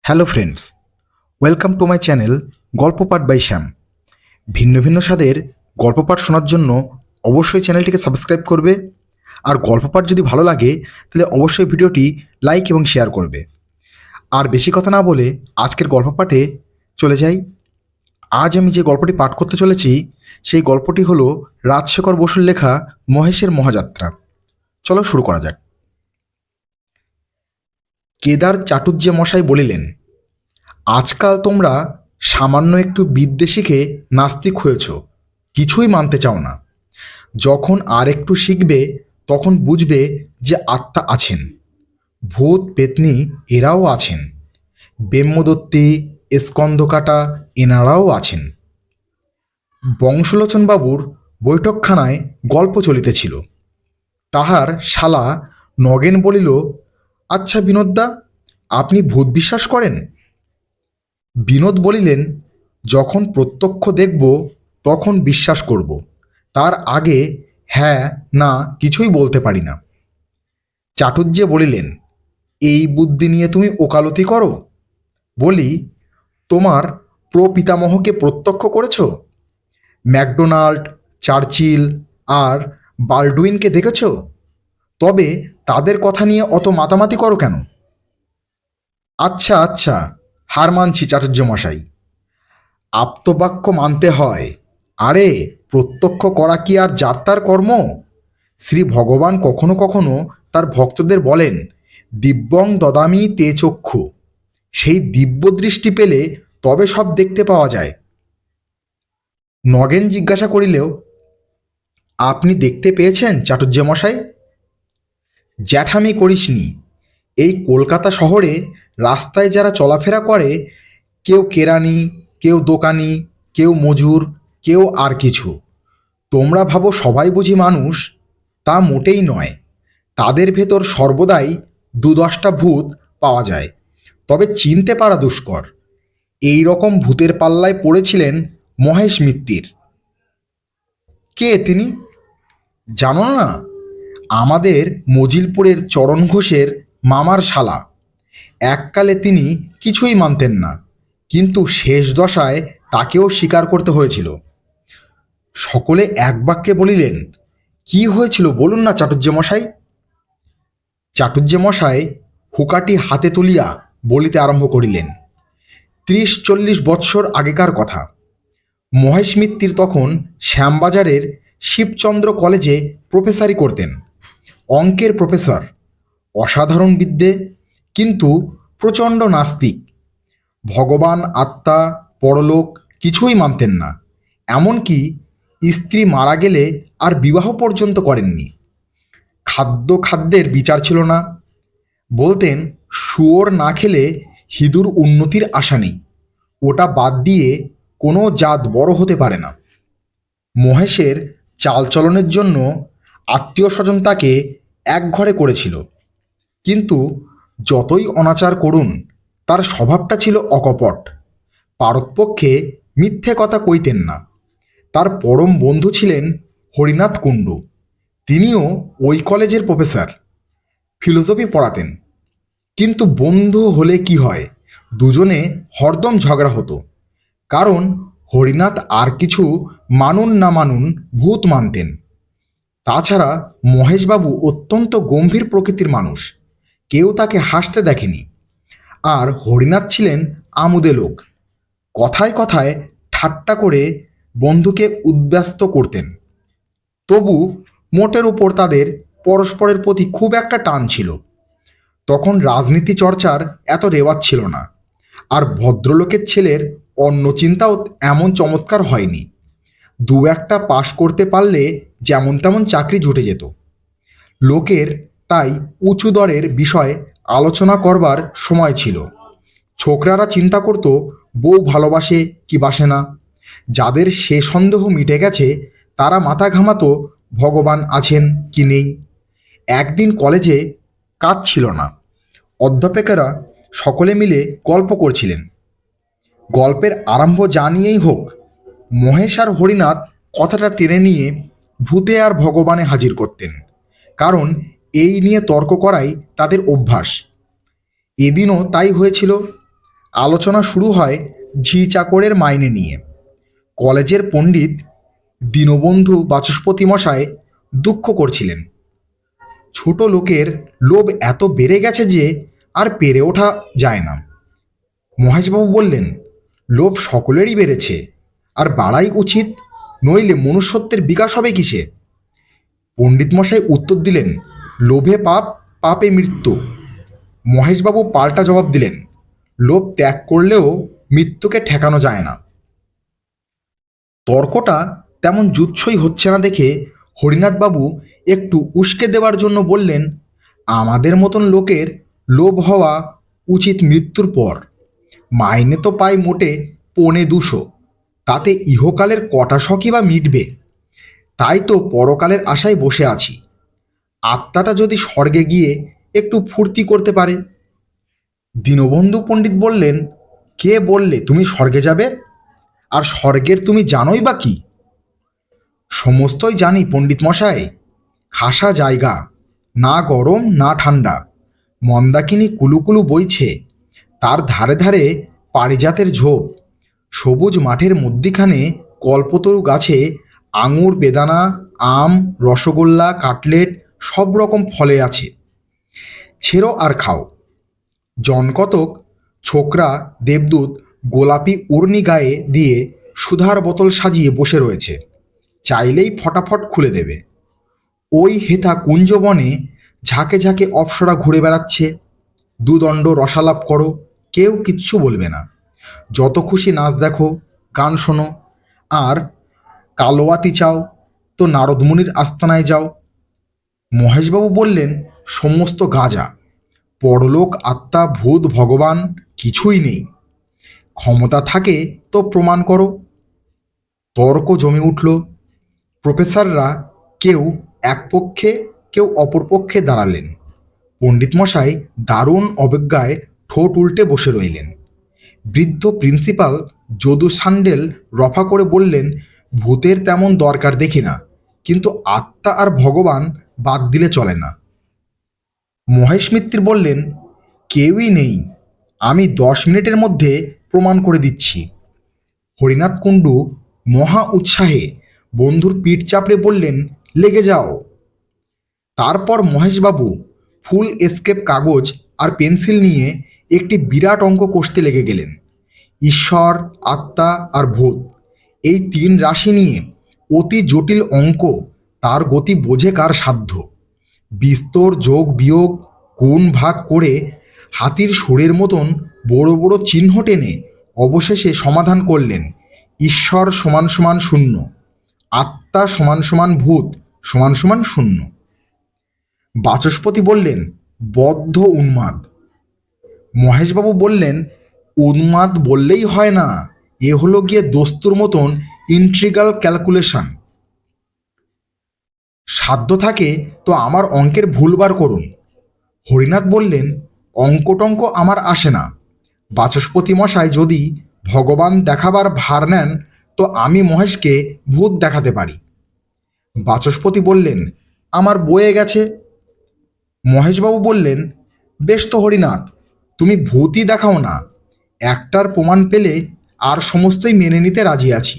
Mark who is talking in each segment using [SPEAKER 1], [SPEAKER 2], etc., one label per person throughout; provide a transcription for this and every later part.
[SPEAKER 1] Hello friends, welcome to my channel গল্প পাঠ by শ্যাম। ভিন্ন ভিন্ন স্বাদের গল্প পাঠ শোনার জন্য অবশ্যই চ্যানেলটিকে সাবস্ক্রাইব করবে। আর গল্প পাঠ যদি ভালো লাগে তাহলে অবশ্যই ভিডিওটি লাইক এবং শেয়ার করবে। আর বেশি কথা না বলে আজকের গল্প পাঠে চলে যাই। আজ আমি যে গল্পটি পাঠ করতে চলেছি সেই গল্পটি হলো রাজশেখর বসুর লেখা মহেশের মহাযাত্রা। চলো শুরু করা যাক। কেদার চাটুর্যে মশাই বলিলেন, আজকাল তোমরা সামান্য একটু বিদ্যে শিখে নাস্তিক হয়েছ, কিছুই মানতে চাও না। যখন আর একটু শিখবে তখন বুঝবে যে আত্মা আছেন, ভূত পেতনি এরাও আছেন, ব্রহ্মদত্তী স্কন্ধকাটা এনারাও আছেন। বংশলোচন বাবুর বৈঠকখানায় গল্প চলিতেছিল। তাহার শালা নগেন বলিল, আচ্ছা বিনোদদা, আপনি ভূত বিশ্বাস করেন? বিনোদ বলিলেন, যখন প্রত্যক্ষ দেখব তখন বিশ্বাস করব, তার আগে হ্যাঁ না কিছুই বলতে পারি না। চাটুর্যে বলিলেন, এই বুদ্ধি নিয়ে তুমি ওকালতি করো? বলি, তোমার প্রপিতামহকে প্রত্যক্ষ করেছ? ম্যাকডোনাল্ড, চার্চিল আর বাল্ডুইনকে দেখেছ? তবে তাদের কথা নিয়ে অত মাতামাতি করো কেন? আচ্ছা আচ্ছা, হার মানছি চাটুর্য মশাই, আপ্তবাক্য মানতে হয়। আরে, প্রত্যক্ষ করা কি আর যার তার কর্ম? শ্রী ভগবান কখনো কখনো তার ভক্তদের বলেন, দিব্যং দদামি তে চক্ষু। সেই দিব্য দৃষ্টি পেলে তবে সব দেখতে পাওয়া যায়। নগেন জিজ্ঞাসা করিলেও, আপনি দেখতে পেয়েছেন চাটুর্য মশাই? জ্যাঠামি করিসনি। এই কলকাতা শহরে রাস্তায় যারা চলাফেরা করে, কেউ কেরানি, কেউ দোকানি, কেউ মজুর, কেউ আর কিছু। তোমরা ভাবো সবাই বুঝি মানুষ? তা মোটেই নয়। তাদের ভেতর সর্বদাই ২-১০টা ভূত পাওয়া যায়, তবে চিনতে পারা দুষ্কর। এই রকম ভূতের পাল্লায় পড়েছিলেন মহেশ মিত্তির। কে তিনি? জানো না? আমাদের মজিলপুরের চরণ ঘোষের মামার শালা। এককালে তিনি কিছুই মানতেন না, কিন্তু শেষ দশায় তাকেও স্বীকার করতে হয়েছিল। সকলে এক বাক্যে বলিলেন, কি হয়েছিল বলুন না চাটুর্য মশাই। চাটুর্য মশাই হুকাটি হাতে তুলিয়া বলিতে আরম্ভ করিলেন, ৩০-৪০ বৎসর আগেকার কথা। মহেশ মিত্তির তখন শ্যামবাজারের শিবচন্দ্র কলেজে প্রফেসরি করতেন। অঙ্কের প্রফেসর, অসাধারণ বিদ্যে, কিন্তু প্রচণ্ড নাস্তিক। ভগবান, আত্মা, পরলোক কিছুই মানতেন না। এমনকি স্ত্রী মারা গেলে আর বিবাহ পর্যন্ত করেননি। খাদ্যের বিচার ছিল না। বলতেন, শুয়োর না খেলে হিঁদুর উন্নতির আশা নেই, ওটা বাদ দিয়ে কোনো জাত বড় হতে পারে না। মহেশের চালচলনের জন্য আত্মীয় স্বজন তাকে এক ঘরে করেছিল, কিন্তু যতই অনাচার করুন তার স্বভাবটা ছিল অকপট। পারতপক্ষে মিথ্যে কথা কইতেন না। তার পরম বন্ধু ছিলেন হরিনাথ কুণ্ডু। তিনিও ওই কলেজের প্রফেসর, ফিলোসফি পড়াতেন। কিন্তু বন্ধু হলে কি হয়, দুজনে হরদম ঝগড়া হতো। কারণ হরিনাথ আর কিছু মানুন না মানুন ভূত মানতেন। তাছাড়া মহেশবাবু অত্যন্ত গম্ভীর প্রকৃতির মানুষ, কেউ তাকে হাসতে দেখেনি। আর হরিনাথ ছিলেন আমোদে লোক, কথায় কথায় ঠাট্টা করে বন্ধুকে উদ্ব্যস্ত করতেন। তবু মোটের উপর তাদের পরস্পরের প্রতি খুব একটা টান ছিল। তখন রাজনীতি চর্চার এত রেওয়াজ ছিল না, আর ভদ্রলোকের ছেলের অন্য চিন্তাও এমন চমৎকার হয়নি। ২-১টা পাশ করতে পারলে যেমন তেমন চাকরি জুটে যেত। লোকের তাই উঁচু দরের বিষয় আলোচনা করবার সময় ছিল। ছোকরারা চিন্তা করত বউ ভালোবাসে কি বাসে না। যাদের সে সন্দেহ মিটে গেছে তারা মাথা ঘামাতো ভগবান আছেন কি নেই। একদিন কলেজে কাজ ছিল না। অধ্যাপকেরা সকলে মিলে গল্প করছিলেন। গল্পের আরম্ভ যা নিয়েই হোক, মহেশ আর হরিনাথ কথাটা টেনে নিয়ে ভূতে আর ভগবানে হাজির করতেন, কারণ এই নিয়ে তর্ক করাই তাদের অভ্যাস। এদিনও তাই হয়েছিল। আলোচনা শুরু হয় ঝি চাকরের মাইনে নিয়ে। কলেজের পণ্ডিত দীনবন্ধু বাচস্পতি মশাই দুঃখ করছিলেন। ছোট লোকের লোভ এত বেড়ে গেছে যে আর পেরে ওঠা যায় না। মহেশবাবু বললেন, লোভ সকলেরই বেড়েছে, আর বাড়াই উচিত, নইলে মনুষ্যত্বের বিকাশ হবে কিসে? পণ্ডিত মশাই উত্তর দিলেন, লোভে পাপ, পাপে মৃত্যু। মহেশবাবু পাল্টা জবাব দিলেন, লোভ ত্যাগ করলেও মৃত্যুকে ঠেকানো যায় না। তর্কটা তেমন জুৎসই হচ্ছে না দেখে হরিনাথবাবু একটু উস্কে দেওয়ার জন্য বললেন, আমাদের মতন লোকের লোভ হওয়া উচিত মৃত্যুর পর। মাইনে তো পাই মোটে 250, তাতে ইহকালের কটা শখই বা মিটবে? তাই তো পরকালের আশায় বসে আছি। আত্মাটা যদি স্বর্গে গিয়ে একটু ফুর্তি করতে পারে। দীনবন্ধু পণ্ডিত বললেন, কে বললে তুমি স্বর্গে যাবে? আর স্বর্গের তুমি জানোই বা কি? সমস্তই জানি পণ্ডিত মশাই। খাসা জায়গা, না গরম না ঠান্ডা, মন্দাকিনী কুলুকুলু বইছে, তার ধারে ধারে পারিজাতের ঝোপ, সবুজ মাঠের মধ্যিখানে কল্পতরু গাছে আঙুর, বেদানা, আম, রসগোল্লা, কাটলেট সব রকম ফলে আছে। ছেড়ো আর খাও। জনকতক ছোকরা দেবদূত গোলাপি উর্নি গায়ে দিয়ে সুধার বোতল সাজিয়ে বসে রয়েছে, চাইলেই ফটাফট খুলে দেবে। ওই হেথা কুঞ্জবনে ঝাঁকে ঝাঁকে অপ্সরা ঘুরে বেড়াচ্ছে। দুদণ্ড রসালাপ করো, কেউ কিচ্ছু বলবে না। যত খুশি নাচ দেখো, গান শোনো, আর কালোয়াতি চাও তো নারদমুনির আস্তানায় যাও। মহেশবাবু বললেন, সমস্ত গাঁজা। পরলোক, আত্মা, ভূত, ভগবান কিছুই নেই। ক্ষমতা থাকে তো প্রমাণ করো। তর্ক জমে উঠল। প্রফেসররা কেউ এক পক্ষে কেউ অপর পক্ষে দাঁড়ালেন। পণ্ডিত মশাই দারুণ অবজ্ঞায় ঠোঁট উল্টে বসে রইলেন। বৃদ্ধ প্রিন্সিপাল যদু সান্ডেল রফা করে বললেন, ভূতের তেমন দরকার দেখি না, কিন্তু আত্মা আর ভগবান বাদ দিলে চলে না। মহেশ মিত্র বললেন, কেউই নেই, আমি 10 মিনিটের মধ্যে প্রমাণ করে দিচ্ছি। হরিনাথ কুণ্ডু মহা উৎসাহে বন্ধুর পিঠ চাপড়ে বললেন, লেগে যাও। তারপর মহেশবাবু ফুল এসকেপ কাগজ আর পেন্সিল নিয়ে একটি বিরাট অঙ্ক কষতে লেগে গেলেন। ঈশ্বর, আত্মা আর ভূত, এই 3 রাশি নিয়ে অতি জটিল অঙ্ক। তার গতি বোঝে কার সাধ্য? বিস্তর, যোগ বিয়োগ, গুণ ভাগ করে হাতির সুরের মতন বড় বড় চিহ্ন টেনে অবশেষে সমাধান করলেন, ঈশ্বর সমান সমান শূন্য, আত্মা সমান সমান ভূত সমান সমান শূন্য। বাচস্পতি বললেন, বদ্ধ উন্মাদ। মহেশবাবু বললেন, উন্মাদ বললেই হয় না, এ হলো গিয়ে দস্তুর মতন ইন্ট্রিগাল ক্যালকুলেশন। সাধ্য থাকে তো আমার অঙ্কের ভুল বার করুন। হরিনাথ বললেন, অঙ্ক টঙ্ক আমার আসে না। বাচস্পতি মশাই যদি ভগবান দেখাবার ভার নেন তো আমি মহেশকে ভূত দেখাতে পারি। বাচস্পতি বললেন, আমার বয়ে গেছে। মহেশবাবু বললেন, বেশ তো হরিনাথ, তুমি ভূতই দেখাও না, একটার প্রমাণ পেলে আর সমস্তই মেনে নিতে রাজি আছি।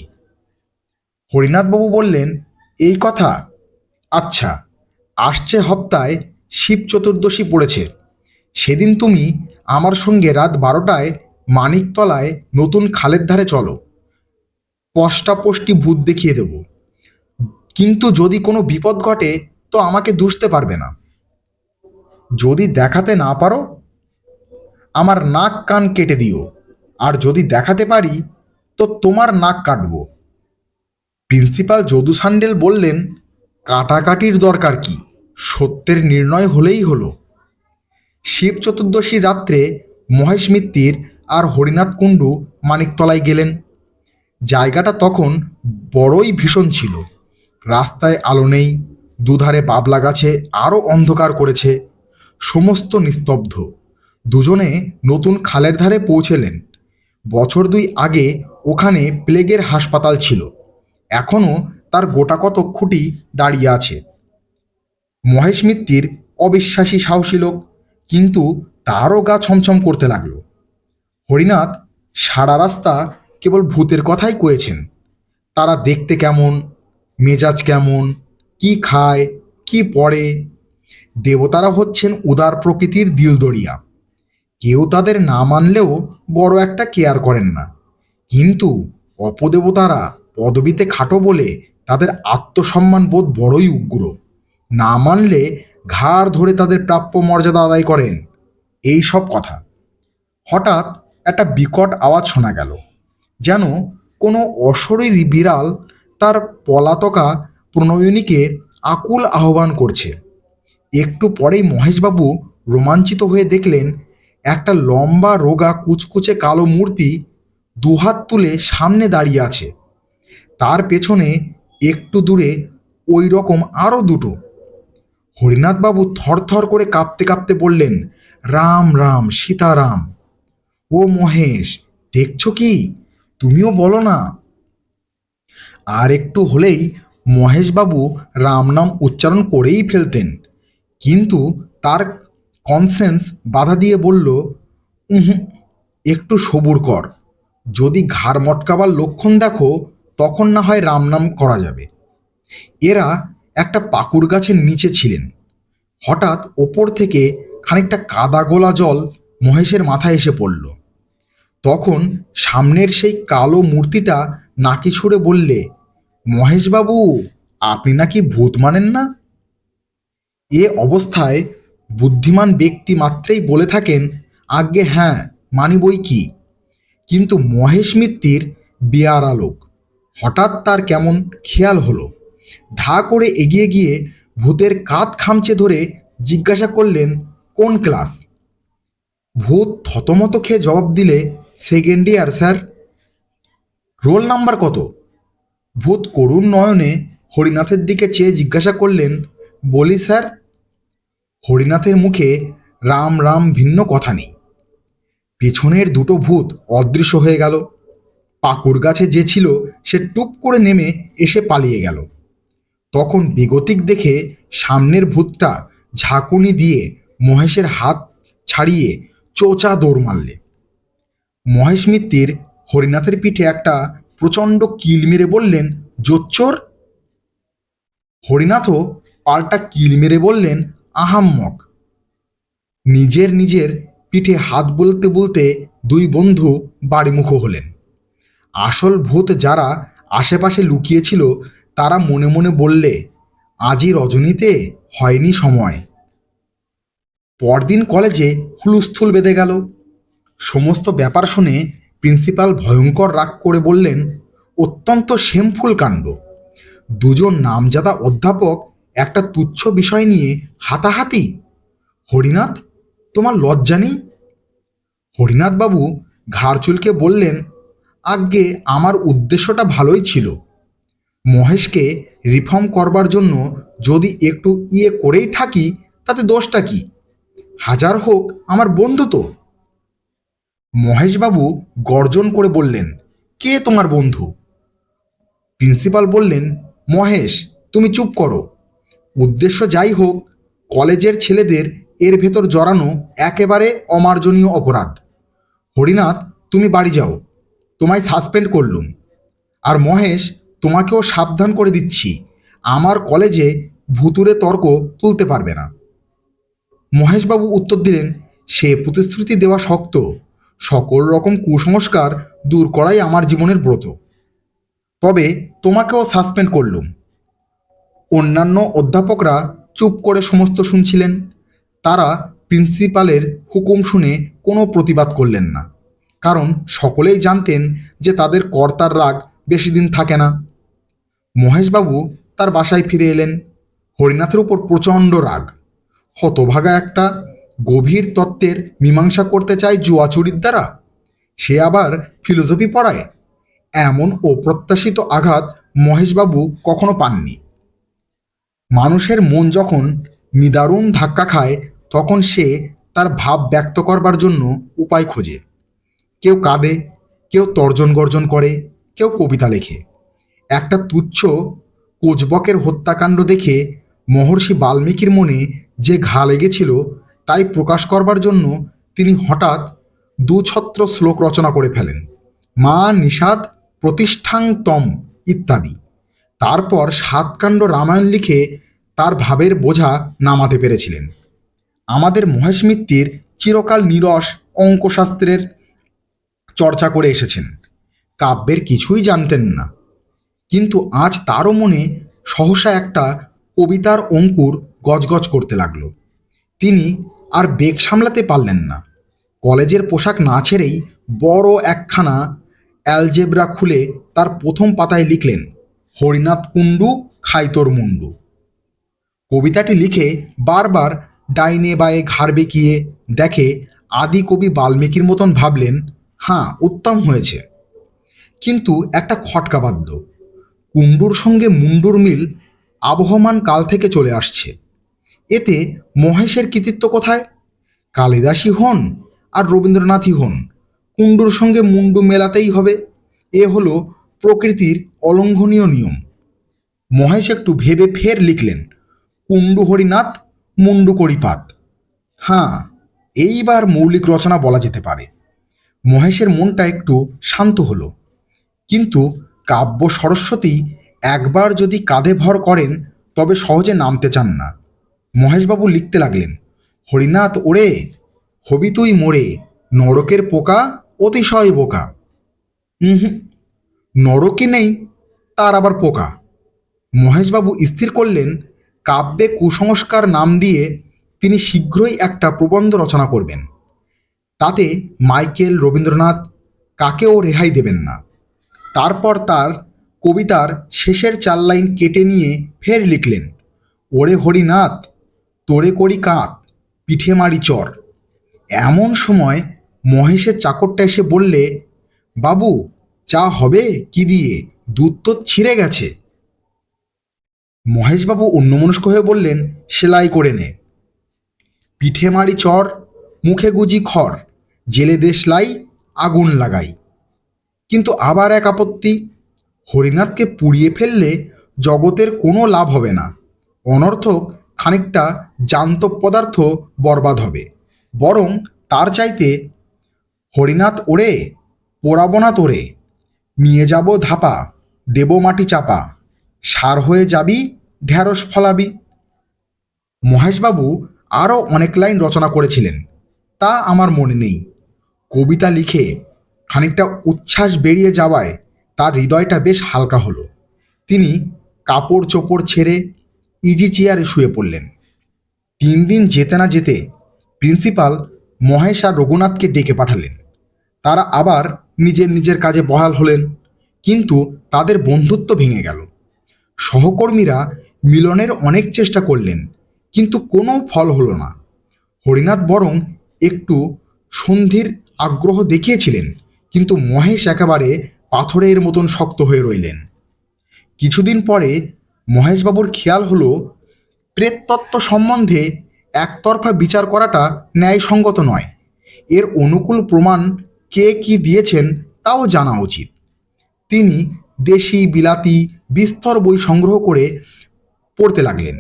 [SPEAKER 1] হরিনাথবাবু বললেন, এই কথা? আচ্ছা, আসছে হপ্তায় শিব চতুর্দশী পড়েছে। সেদিন তুমি আমার সঙ্গে রাত 12টায় মানিকতলায় নতুন খালের ধারে চলো। পষ্টাপষ্টি ভূত দেখিয়ে দেব। কিন্তু যদি কোনো বিপদ ঘটে তো আমাকে দুষতে পারবে না। যদি দেখাতে না পারো, আমার নাক কান কেটে দিও, আর যদি দেখাতে পারি তো তোমার নাক কাটবো। প্রিন্সিপাল যদু সান্ডেল বললেন, কাটাকাটির দরকার কি, সত্যের নির্ণয় হলেই হলো। শিব চতুর্দশী রাত্রে মহেশ মিত্তির আর হরিনাথ কুণ্ডু মানিকতলায় গেলেন। জায়গাটা তখন বড়ই ভীষণ ছিল। রাস্তায় আলো নেই, দুধারে বাবলা গাছে আরও অন্ধকার করেছে। সমস্ত নিস্তব্ধ। দুজনে নতুন খালের ধারে পৌঁছলেন। বছর 2 আগে ওখানে প্লেগের হাসপাতাল ছিল, এখনও তার গোটাকত খুঁটি দাঁড়িয়ে আছে। মহেশ মিত্তির অবিশ্বাসী সাহসী লোক, কিন্তু তারও গা ছমছম করতে লাগলো। হরিনাথ সারা রাস্তা কেবল ভূতের কথাই কয়েছেন। তারা দেখতে কেমন, মেজাজ কেমন, কি খায়, কি পড়ে। দেবতারা হচ্ছেন উদার প্রকৃতির দিলদরিয়া। কেউ তাদের না মানলেও বড় একটা কেয়ার করেন না। কিন্তু অপদেবতারা পদবিতে খাটো বলে তাদের আত্মসম্মান বোধ বড়ই উগ্র। না মানলে ঘাড় ধরে তাদের প্রাপ্য মর্যাদা আদায় করেন। এই সব কথা। হঠাৎ একটা বিকট আওয়াজ শোনা গেল, যেন কোনো অশরীরী বিড়াল তার পলাতকা প্রণয়িনীকে আকুল আহ্বান করছে। একটু পরেই মহেশবাবু রোমাঞ্চিত হয়ে দেখলেন একটা লম্বা রোগা কুচকুচে কালো মূর্তি দুহাত তুলে সামনে দাঁড়িয়ে আছে। তার পেছনে একটু দূরে ওই রকম আরও দুটো। হরিনাথবাবু থরথর করে কাঁপতে কাঁপতে বললেন, রাম রাম সীতারাম। ও মহেশ, দেখছো কি? তুমিও বলো না। আর একটু হলেই মহেশবাবু রাম নাম উচ্চারণ করেই ফেলতেন, কিন্তু তার কনসেন্স বাধা দিয়ে বলল, উহুঁ, একটু সবুর কর। যদি ঘাড় মটকাবার লক্ষণ দেখো তখন না হয় রাম নাম করা যাবে। এরা একটা পাকুড় গাছের নিচে ছিলেন। হঠাৎ ওপর থেকে খানিকটা কাদা গোলা জল মহেশের মাথায় এসে পড়ল। তখন সামনের সেই কালো মূর্তিটা নাকি ছুড়ে বললে, মহেশবাবু, আপনি নাকি ভূত মানেন না? এ অবস্থায় বুদ্ধিমান ব্যক্তি মাত্রেই বলে থাকেন, আজ্ঞে হ্যাঁ, মানি বই কি। কিন্তু মহেশ মিত্তির বেয়ারা লোক। হঠাৎ তার কেমন খেয়াল হলো। ধা করে এগিয়ে গিয়ে ভূতের কাঁধ খামচে ধরে জিজ্ঞাসা করলেন, কোন ক্লাস? ভূত থতমত খেয়ে জবাব দিলে, second year sir. Roll number কত? ভূত করুণ নয়নে হরিনাথের দিকে চেয়ে জিজ্ঞাসা করলেন, বলি স্যার। হরিনাথের মুখে রাম রাম ভিন্ন কথা নেই। পেছনের দুটো ভূত অদৃশ্য হয়ে গেল। পাকুড় গাছে যে ছিল সে টুপ করে নেমে এসে পালিয়ে গেল। তখন বেগতিক দেখে সামনের ভূতটা ঝাঁকুনি দিয়ে মহেশের হাত ছাড়িয়ে চোচা দৌড় মারলে। মহেশ মিত্তির হরিনাথের পিঠে একটা প্রচণ্ড কিল মেরে বললেন, জোচ্চোর। হরিনাথও পাল্টা কিল মেরে বললেন, আহাম্মক। নিজের নিজের পিঠে হাত বলতে বলতে দুই বন্ধু বাড়িমুখো হলেন। আসল ভূত যারা আশেপাশে লুকিয়েছিল তারা মনে মনে বললে, আজই রজনীতে হয়নি সময়। পরদিন কলেজে হুলস্থুল বেঁধে গেল। সমস্ত ব্যাপার শুনে প্রিন্সিপাল ভয়ঙ্কর রাগ করে বললেন, অত্যন্ত শেমফুল কাণ্ড। দুজন নামজাদা অধ্যাপক একটা তুচ্ছ বিষয় নিয়ে হাতাহাতি। হরিনাথ, তোমার লজ্জা নেই? হরিনাথবাবু ঘাড় চুলকে বললেন, আজ্ঞে আমার উদ্দেশ্যটা ভালোই ছিল। মহেশকে রিফর্ম করবার জন্য যদি একটু ইয়ে করেই থাকি তাতে দোষটা কি? হাজার হোক আমার বন্ধু তো। মহেশবাবু গর্জন করে বললেন, কে তোমার বন্ধু? প্রিন্সিপাল বললেন, মহেশ, তুমি চুপ করো। উদ্দেশ্য যাই হোক, কলেজের ছেলেদের এর ভেতর জড়ানো একেবারে অমার্জনীয় অপরাধ। হরিনাথ, তুমি বাড়ি যাও, তোমায় সাসপেন্ড করলুম। আর মহেশ, তোমাকেও সাবধান করে দিচ্ছি, আমার কলেজে ভুতুরে তর্ক তুলতে পারবে না। মহেশবাবু উত্তর দিলেন, সে প্রতিশ্রুতি দেওয়া শক্ত। সকল রকম কুসংস্কার দূর করাই আমার জীবনের ব্রত। তবে তোমাকেও সাসপেন্ড করলুম। অন্যান্য অধ্যাপকরা চুপ করে সমস্ত শুনছিলেন। তারা প্রিন্সিপালের হুকুম শুনে কোনো প্রতিবাদ করলেন না, কারণ সকলেই জানতেন যে তাদের কর্তার রাগ বেশি দিন থাকে না। মহেশবাবু তার বাসায় ফিরে এলেন। হরিনাথের উপর প্রচণ্ড রাগ। হতভাগা একটা, গভীর তত্ত্বের মীমাংসা করতে চায় জুয়াচুরির দ্বারা, সে আবার ফিলোসফি পড়ায়। এমন অপ্রত্যাশিত আঘাত মহেশবাবু কখনো পাননি। মানুষের মন যখন নিদারুণ ধাক্কা খায় তখন সে তার ভাব ব্যক্ত করবার জন্য উপায় খোঁজে। কেউ কাঁদে, কেউ তর্জন গর্জন করে, কেউ কবিতা লেখে। একটা তুচ্ছ কোচবকের হত্যাকাণ্ড দেখে মহর্ষি বাল্মীকির মনে যে ঘা লেগেছিল তাই প্রকাশ করবার জন্য তিনি হঠাৎ দুছত্র শ্লোক রচনা করে ফেলেন, মা নিষাদ প্রতিষ্ঠাং তম ইত্যাদি। তারপর সাতকাণ্ড রামায়ণ লিখে তার ভাবের বোঝা নামাতে পেরেছিলেন। আমাদের মহেশ মিত্তির চিরকাল নিরস অঙ্কশাস্ত্রের চর্চা করে এসেছেন, কাব্যের কিছুই জানতেন না। কিন্তু আজ তারও মনে সহসা একটা কবিতার অঙ্কুর গজগজ করতে লাগলো। তিনি আর বেগ সামলাতে পারলেন না। কলেজের পোশাক না ছেড়েই বড় একখানা অ্যালজেব্রা খুলে তার প্রথম পাতায় লিখলেন, হরিনাথ কুণ্ডু খাইতোর মুন্ডু। কবিতাটি লিখে বারবার ডাইনে বায়ে ঘাড় বেঁকিয়ে দেখে আদি কবি বাল্মীকির মতন ভাবলেন, হ্যাঁ উত্তম হয়েছে। কিন্তু একটা খটকা বাদ্য, কুণ্ডুর সঙ্গে মুন্ডুর মিল আবহমান কাল থেকে চলে আসছে। এতে মহেশের কৃতিত্ব কোথায়? কালিদাসই হন আর রবীন্দ্রনাথই হন, কুণ্ডুর সঙ্গে মুন্ডু মেলাতেই হবে। এ হলো প্রকৃতির অলঙ্ঘনীয় নিয়ম। মহেশ একটু ভেবে ফের লিখলেন, কুণ্ডু হরিনাথ মুন্ডু করিপাত। হ্যাঁ, এইবার মৌলিক রচনা বলা যেতে পারে। মহেশের মনটা একটু শান্ত হলো। কিন্তু কাব্য সরস্বতী একবার যদি কাঁধে ভর করেন তবে সহজে নামতে চান না। মহেশবাবু লিখতে লাগলেন, হরিনাথ ওরে হবি তুই মোরে, নরকের পোকা অতিশয় বোকা। হুম, নরকে নেই, তার আবার পোকা। মহেশবাবু স্থির করলেন, কাব্যে কুসংস্কার নাম দিয়ে তিনি শীঘ্রই একটা প্রবন্ধ রচনা করবেন। তাতে মাইকেল, রবীন্দ্রনাথ কাকেও রেহাই দেবেন না। তারপর তার কবিতার শেষের 4 লাইন কেটে নিয়ে ফের লিখলেন, ওরে হরিনাথ তোরে করি কাঁত পিঠে মারি চর। এমন সময় মহেশের চাকরটা এসে বললে, বাবু চা হবে কি দিয়ে, দুধ তো ছিঁড়ে গেছে। মহেশবাবু অন্যমনস্ক হয়ে বললেন, সেলাই করে নে। পিঠে মারি চর মুখে গুজি খড়, জেলে দেশলাই আগুন লাগাই। কিন্তু আবার এক আপত্তি, হরিনাথকে পুড়িয়ে ফেললে জগতের কোনো লাভ হবে না, অনর্থক খানিকটা জান্তব পদার্থ বরবাদ হবে। বরং তার চাইতে হরিনাথ ওরে পোড়াবো না তোরে, নিয়ে যাব ধাপা দেব মাটি চাপা, সার হয়ে যাবি ঢ্যাঁড়স ফলাবি। মহেশবাবু আরও অনেক লাইন রচনা করেছিলেন, তা আমার মনে নেই। কবিতা লিখে খানিকটা উচ্ছ্বাস বেরিয়ে যাওয়ায় তার হৃদয়টা বেশ হালকা হলো। তিনি কাপড় চোপড় ছেড়ে ইজি চেয়ারে শুয়ে পড়লেন। 3 দিন যেতে না যেতে প্রিন্সিপাল মহেশ আর রঘুনাথকে ডেকে পাঠালেন। তারা আবার নিজের নিজের কাজে বহাল হলেন। কিন্তু তাদের বন্ধুত্ব ভেঙে গেল। সহকর্মীরা মিলনের অনেক চেষ্টা করলেন, কিন্তু কোনো ফল হলো না। হরিনাথ বরং একটু সন্ধির আগ্রহ দেখিয়েছিলেন, কিন্তু মহেশ একেবারে পাথরের মতন শক্ত হয়ে রইলেন। কিছুদিন পরে মহেশবাবুর খেয়াল হলো, প্রেততত্ত্ব সম্বন্ধে একতরফা বিচার করাটা ন্যায়সঙ্গত নয়। এর অনুকূল প্রমাণ কে কি দিয়েছেন তাও জানা উচিত। তিনি দেশি বিলাতি বিস্তর বই সংগ্রহ করে পড়তে লাগলেন।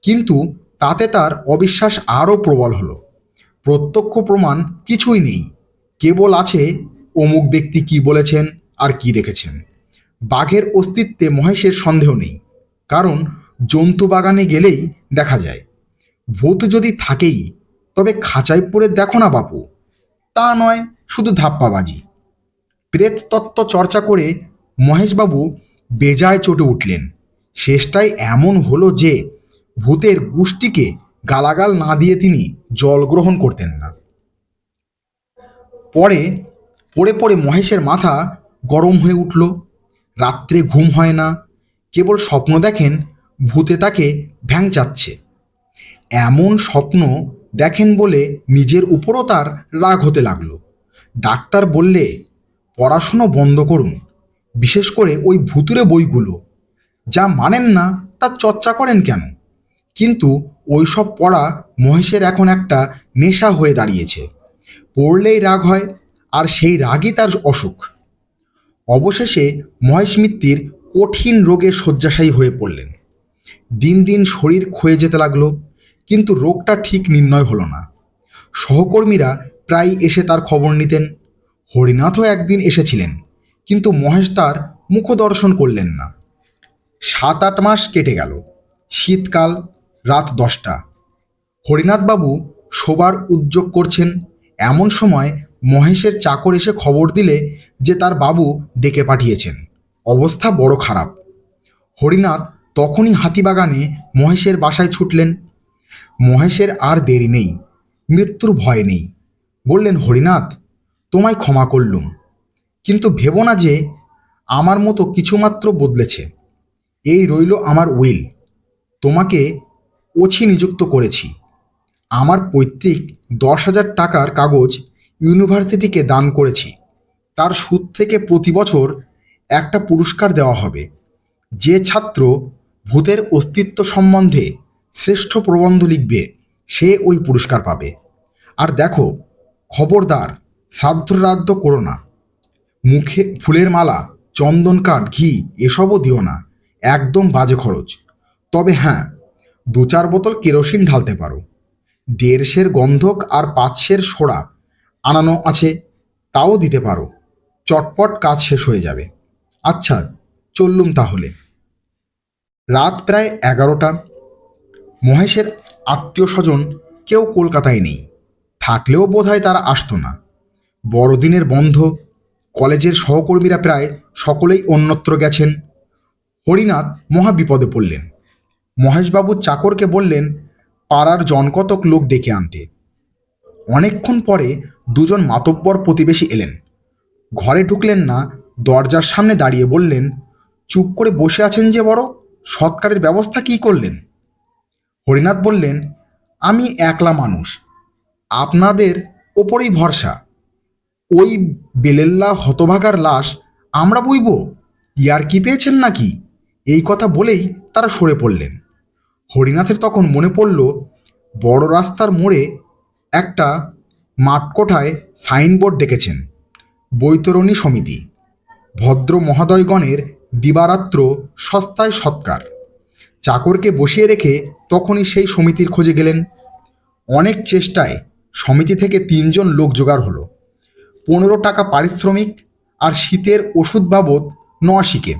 [SPEAKER 1] কিন্তু তাতে তার অবিশ্বাস আরও প্রবল হলো। প্রত্যক্ষ প্রমাণ কিছুই নেই, কেবল আছে অমুক ব্যক্তি কি বলেছেন আর কি দেখেছেন। বাঘের অস্তিত্বে মহেশের সন্দেহ নেই, কারণ জন্তু বাগানে গেলেই দেখা যায়। ভূত যদি থাকেই তবে খাঁচায় পড়ে দেখো না বাপু, তা নয় শুধু ধাপ্পাবাজি। প্রেত তত্ত্ব চর্চা করে মহেশবাবু বেজায় চটে উঠলেন। শেষটায় এমন হলো যে ভূতের গোষ্ঠীকে গালাগাল না দিয়ে তিনি জল গ্রহণ করতেন না। পরে পড়ে পড়ে মহেশের মাথা গরম হয়ে উঠল। রাত্রে ঘুম হয় না, কেবল স্বপ্ন দেখেন ভূতে তাকে ভ্যাংচাচ্ছে। এমন স্বপ্ন দেখেন বলে নিজের উপরও তার রাগ হতে লাগলো। ডাক্তার বললে, পড়াশুনো বন্ধ করুন, বিশেষ করে ওই ভুতুরে বইগুলো। যা মানেন না তা চর্চা করেন কেন? কিন্তু ওইসব পড়া মহেশের এখন একটা নেশা হয়ে দাঁড়িয়েছে। পড়লেই রাগ হয়, আর সেই রাগই তার অসুখ। অবশেষে মহেশ মিত্তির কঠিন রোগে শয্যাশায়ী হয়ে পড়লেন। দিন দিন শরীর ক্ষয়ে যেতে লাগলো, কিন্তু রোগটা ঠিক নির্ণয় হলো না। সহকর্মীরা প্রায় এসে তার খবর নিতেন। হরিনাথও একদিন এসেছিলেন, কিন্তু মহেশ তার মুখদর্শন করলেন না। 7-8 মাস কেটে গেল। শীতকাল, রাত 10টা। হরিনাথবাবু শোবার উদ্যোগ করছেন। এমন সময় মহেশের চাকর এসে খবর দিলে যে তার বাবু ডেকে পাঠিয়েছেন, অবস্থা বড় খারাপ। হরিনাথ তখনই হাতিবাগানে মহেশের বাসায় ছুটলেন। মহেশের আর দেরি নেই, মৃত্যুর ভয় নেই। বললেন, হরিনাথ, তোমায় ক্ষমা করলুম, কিন্তু ভেবো না যে আমার মতো কিছুমাত্র বদলেছে। এই রইল আমার উইল। তোমাকে ওছি নিযুক্ত করেছি। আমার পৈতৃক 10,000 টাকার কাগজ ইউনিভার্সিটিকে দান করেছি। তার সুদ থেকে প্রতি বছর একটা পুরস্কার দেওয়া হবে। যে ছাত্র ভূতের অস্তিত্ব সম্বন্ধে শ্রেষ্ঠ প্রবন্ধ লিখবে সে ওই পুরস্কার পাবে। আর দেখো, খবরদার শ্রাদ্ধ করো না। মুখে ফুলের মালা, চন্দন কাঠ, ঘি এসবও দিও না, একদম বাজে খরচ। তবে হ্যাঁ, 2-4 বোতল কেরোসিন ঢালতে পারো। 1.5 গন্ধক আর 5 সোডা আনানো আছে, তাও দিতে পারো। চটপট কাজ শেষ হয়ে যাবে। আচ্ছা, চললুম তাহলে। রাত প্রায় 11টা। মহেশের আত্মীয় স্বজন কেউ কলকাতায় নেই, থাকলেও বোধহয় তারা আসতো না। বড়দিনের বন্ধ। কলেজের সহকর্মীরা প্রায় সকলেই অন্যত্র গেছেন। হরিনাথ মহা বিপদে পড়লেন। মহেশবাবু চাকরকে বললেন পাড়ার জনকতক লোক ডেকে আনতে। অনেকক্ষণ পরে 2জন মাতব্বর প্রতিবেশী এলেন। ঘরে ঢুকলেন না, দরজার সামনে দাঁড়িয়ে বললেন, চুপ করে বসে আছেন যে বড়, সৎকারের ব্যবস্থা কী করলেন? হরিনাথ বললেন, আমি একলা মানুষ, আপনাদের ওপরেই ভরসা। ওই বেলেল্লা হতভাগার লাশ আমরা বইব? ইয়ার কি পেয়েছেন নাকি? এই কথা বলেই তারা সরে পড়লেন। হরিনাথের তখন মনে পড়ল, বড় রাস্তার মোড়ে একটা মাঠকোঠায় সাইনবোর্ড দেখেছেন, বৈতরণী সমিতি, ভদ্র মহোদয়গণের দিবারাত্র সস্তায় সৎকার। চাকরকে বসিয়ে রেখে তখনই সেই সমিতির খোঁজে গেলেন। অনেক চেষ্টায় সমিতি থেকে 3জন লোক জোগাড় হলো। 15 টাকা পারিশ্রমিক আর শীতের ওষুধ বাবদ 9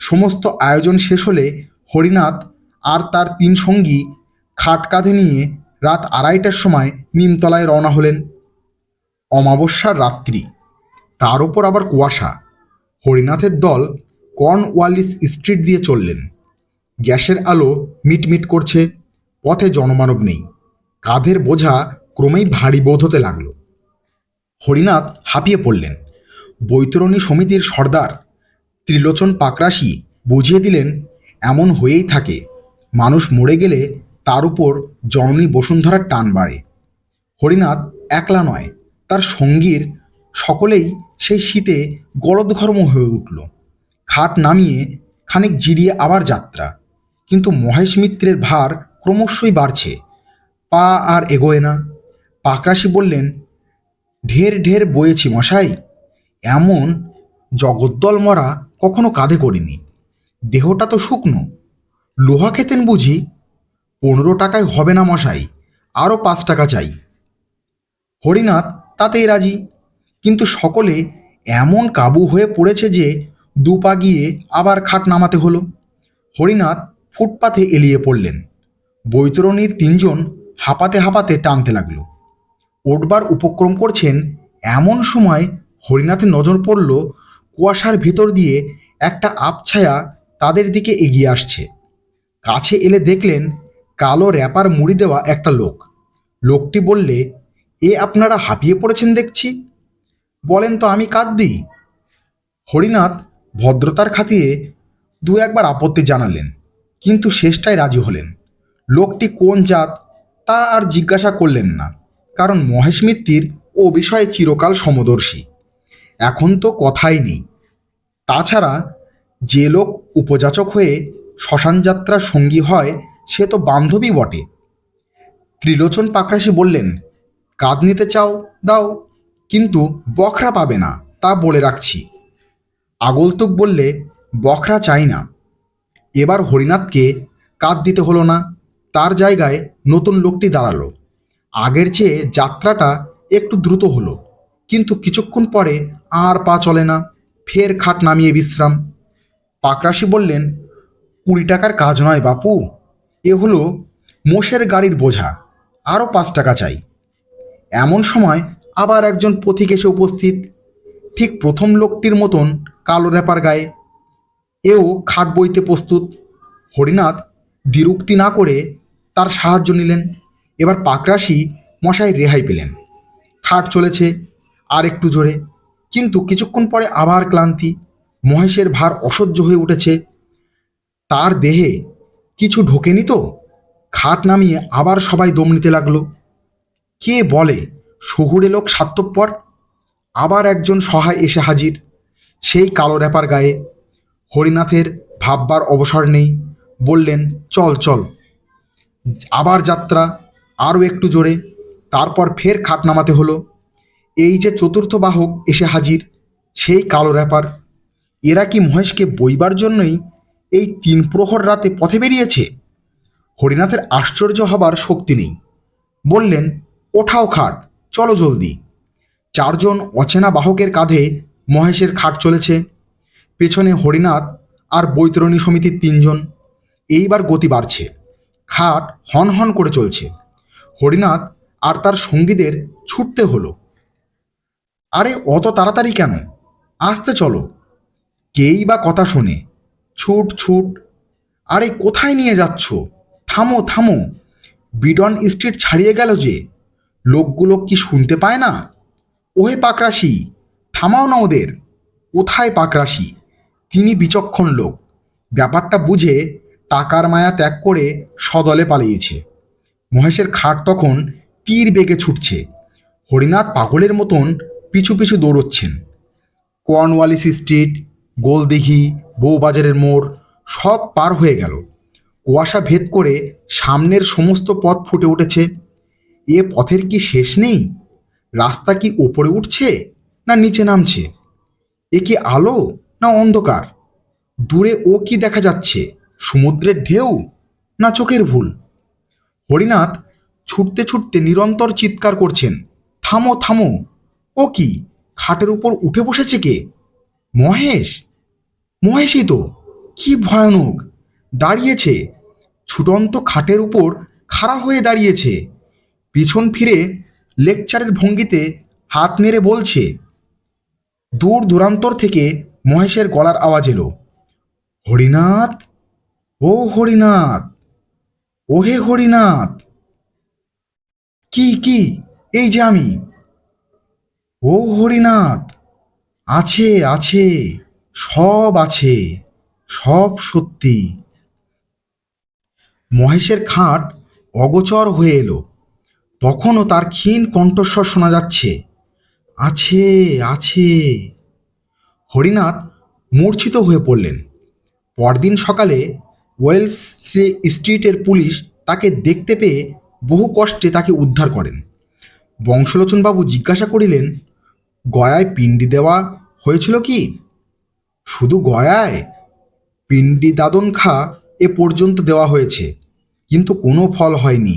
[SPEAKER 1] সমস্ত আয়োজন শেষ হলে হরিনাথ আর তার 3 সঙ্গী খাট কাঁধে নিয়ে রাত 2:30টার সময় নিমতলায় রওনা হলেন। অমাবস্যার রাত্রি, তার ওপর আবার কুয়াশা। হরিনাথের দল কর্নওয়ালিস স্ট্রিট দিয়ে চললেন। গ্যাসের আলো মিটমিট করছে, পথে জনমানব নেই। কাঁধের বোঝা ক্রমেই ভারী বোধ হতে লাগল। হরিনাথ হাঁপিয়ে পড়লেন। বৈতরণী সমিতির সর্দার ত্রিলোচন পাকরাশি বুঝিয়ে দিলেন, এমন হয়েই থাকে, মানুষ মরে গেলে তার উপর জননী বসুন্ধরার টান বাড়ে। হরিনাথ একলা নয়, তার সঙ্গীর সকলেই সেই শীতে গলদঘর্ম হয়ে উঠল। খাট নামিয়ে খানিক জিরিয়ে আবার যাত্রা। কিন্তু মহেশ মিত্রের ভার ক্রমশই বাড়ছে, পা আর এগোয় না। পাকরাশি বললেন, ঢের ঢের বয়েছি মশাই, এমন জগদ্দল মরা কখনো কাঁধে করিনি। দেহটা তো শুকনো। লোহা খেতেন বুঝি? 15 টাকায় হবে না মশাই, আরও 5 টাকা চাই। হরিনাথ তাতেই রাজি, কিন্তু সকলে এমন কাবু হয়ে পড়েছে যে 2 পা গিয়ে আবার খাট নামাতে হলো। হরিনাথ ফুটপাথে এলিয়ে পড়লেন। বৈতরণীর 3জন হাঁপাতে হাঁপাতে টানতে লাগলো। ওঠবার উপক্রম করছেন, এমন সময় হরিনাথের নজর পড়ল কুয়াশার ভেতর দিয়ে একটা আবছায়া তাদের দিকে এগিয়ে আসছে। কাছে এলে দেখলেন কালো র্যাপার মুড়ি দেওয়া একটা লোক। লোকটি বললে, এ আপনারা হাঁপিয়ে পড়েছেন দেখছি, বলেন তো আমি কাঁদ দিই। হরিনাথ ভদ্রতার খাতিরে 2-1বার আপত্তি জানালেন, কিন্তু শেষটায় রাজি হলেন। লোকটি কোন জাত তা আর জিজ্ঞাসা করলেন না, কারণ মহেশ মিত্তির ও বিষয়ে চিরকাল সমদর্শী। এখন তো কথাই নেই। তাছাড়া যে লোক উপযাচক হয়ে শ্মশানযাত্রার সঙ্গী হয় সে তো বান্ধবী বটে। ত্রিলোচন পাকরাশি বললেন, কাঁদ নিতে চাও দাও, কিন্তু বখরা পাবে না, তা বলে রাখছি। আগন্তুক বললে, বখরা চাই না। এবার হরিনাথকে কাঁদ দিতে হলো না, তার জায়গায় নতুন লোকটি দাঁড়ালো। আগের চেয়ে যাত্রাটা একটু দ্রুত হলো, কিন্তু কিছুক্ষণ পরে আর পা চলে না। ফের খাট নামিয়ে বিশ্রাম। পাকরাশি বললেন, 20 টাকার কাজ নয় বাপু, এ হলো মোষের গাড়ির বোঝা, আরও 5 টাকা চাই। এমন সময় আবার একজন পথিক এসে উপস্থিত, ঠিক প্রথম লোকটির মতন কালো র্যাপার গায়ে। এও খাট বইতে প্রস্তুত। হরিনাথ দ্বিরুক্তি না করে তার সাহায্য নিলেন। এবার পাকরাশি মশাই রেহাই পেলেন। খাট চলেছে আর একটু জোরে, কিন্তু কিছুক্ষণ পরে আবার ক্লান্তি। মহেশের ভার অসহ্য হয়ে উঠেছে। তার দেহে কিছু ঢোকেনি তো। খাট নামিয়ে আবার সবাই দম নিতে লাগলো। কে বলে শহুরে লোক স্বার্থপর? আবার একজন সহায় এসে হাজির, সেই কালো র্যাপার গায়ে। হরিনাথের ভাববার অবসর নেই। বললেন, চল চল। আবার যাত্রা, আরও একটু জোরে। তারপর ফের খাট নামাতে হলো। এই যে চতুর্থ বাহক এসে হাজির, সেই কালো র্যাপার। এরা কি মহেশকে বইবার জন্যই এই 3 প্রহর রাতে পথে বেরিয়েছে? হরিনাথের আশ্চর্য হবার শক্তি নেই। বললেন, ওঠাও খাট, চলো জলদি। 4জন অচেনা বাহকের কাঁধে মহেশের খাট চলেছে। পেছনে হরিনাথ আর বৈতরণী সমিতির 3জন। এইবার গতি বাড়ছে। খাট হন হন করে চলছে। হরিনাথ আর তার সঙ্গীদের ছুটতে হলো। আরে অত তাড়াতাড়ি কেন? আসতে চলো। কেই বা কথা শোনে। ছুট ছুট। আরে কোথায় নিয়ে যাচ্ছ? থামো থামো। বিডন স্ট্রিট ছাড়িয়ে গেল যে। লোকগুলো কি শুনতে পায় না? ওহে পাকরাশি, থামাও না ওদের। কোথায় পাকরাশি? তিনি বিচক্ষণ লোক, ব্যাপারটা বুঝে টাকার মায়া ত্যাগ করে সদলে পালিয়েছে। মহেশের খাট তখন তীর বেগে ছুটছে। হরিনাথ পাগলের মতন পিছু পিছু দৌড়চ্ছেন। কর্নওয়ালিস স্ট্রিট, গোলদিঘি, বউবাজারের মোড় সব পার হয়ে গেল। কুয়াশা ভেদ করে সামনের সমস্ত পথ ফুটে উঠেছে। এ পথের কি শেষ নেই? রাস্তা কি ওপরে উঠছে না নিচে নামছে? এ কি আলো না অন্ধকার? দূরে ও কি দেখা যাচ্ছে? সমুদ্রের ঢেউ না চোখের ভুল? হরিনাথ ছুটতে ছুটতে নিরন্তর চিৎকার করছেন, থামো থামো। ও কি, খাটের উপর উঠে বসেছে কে? মহেশ। মহেশই তো। কি ভয়ানক! দাঁড়িয়েছে, ছুটন্ত খাটের উপর খাড়া হয়ে দাঁড়িয়েছে। পিছন ফিরে লেকচারের ভঙ্গিতে হাত নেড়ে বলছে। দূর দূরান্তর থেকে মহেশের গলার আওয়াজ এলো, হরিনাথ, ও হরিনাথ, ওহে হরিনাথ। কি কি, এই যে আমি। ও হরিনাথ, আছে আছে, সব আছে, সব সত্যি। মহেশের খাট অগোচর হয়ে এলো। তখনও তার ক্ষীণ কণ্ঠস্বর শোনা যাচ্ছে, আছে আছে। হরিনাথ মূর্ছিত হয়ে পড়লেন। পরদিন সকালে ওয়েলস স্ট্রিটের পুলিশ তাকে দেখতে পেয়ে বহু কষ্টে তাকে উদ্ধার করেন। বংশলোচনবাবু জিজ্ঞাসা করিলেন, গয়ায় পিণ্ডি দেওয়া হয়েছিল কি? শুধু গয়ায়? পিণ্ডি দাদন খা এ পর্যন্ত দেওয়া হয়েছে, কিন্তু কোনো ফল হয়নি।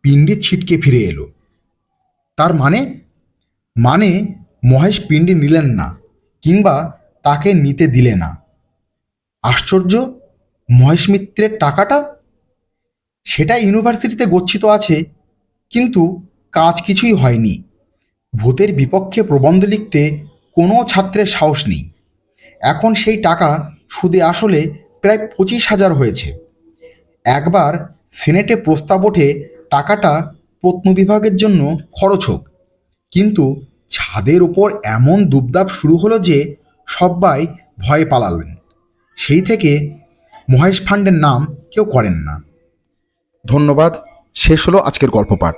[SPEAKER 1] পিণ্ডি ছিটকে ফিরে এলো। তার মানে? মানে মহেশ পিণ্ডি নিলেন না, কিংবা তাকে নিতে দিলে না। আশ্চর্য! মহেশ মিত্রের টাকাটা? সেটা ইউনিভার্সিটিতে গচ্ছিত আছে, কিন্তু কাজ কিছুই হয়নি। ভূতের বিপক্ষে প্রবন্ধ লিখতে কোনো ছাত্রের সাহস নেই। এখন সেই টাকা সুদে আসলে প্রায় 25,000 হয়েছে। একবার সিনেটে প্রস্তাব ওঠে টাকাটা প্রত্নবিভাগের জন্য খরচ হোক, কিন্তু ছাদের ওপর এমন দুবদাব শুরু হলো যে সবাই ভয়ে পালালেন। সেই থেকে মহেশ ফান্ডের নাম কেউ করেন না। ধন্যবাদ। শেষ হলো আজকের গল্প পাঠ।